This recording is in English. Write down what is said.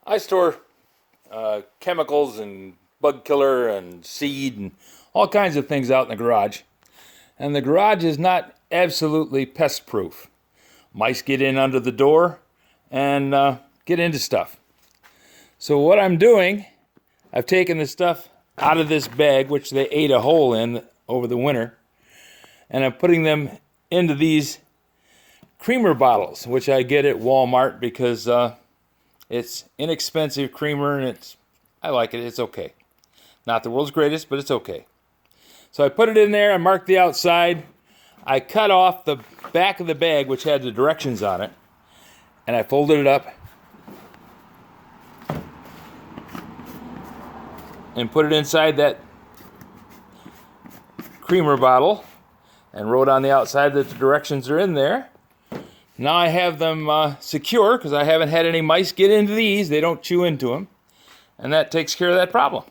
I store chemicals and bug killer and seed and all kinds of things out in the garage. And the garage is not absolutely pest proof. Mice get in under the door and get into stuff. So what I'm doing, I've taken the stuff out of this bag, which they ate a hole in over the winter, and I'm putting them into these creamer bottles, which I get at Walmart because it's inexpensive creamer and I like it. It's okay. Not the world's greatest, but it's okay. So I put it in there. I marked the outside. I cut off the back of the bag, which had the directions on it, and I folded it up and put it inside that creamer bottle and wrote on the outside that the directions are in there. Now I have them secure because I haven't had any mice get into these. They don't chew into them. And that takes care of that problem.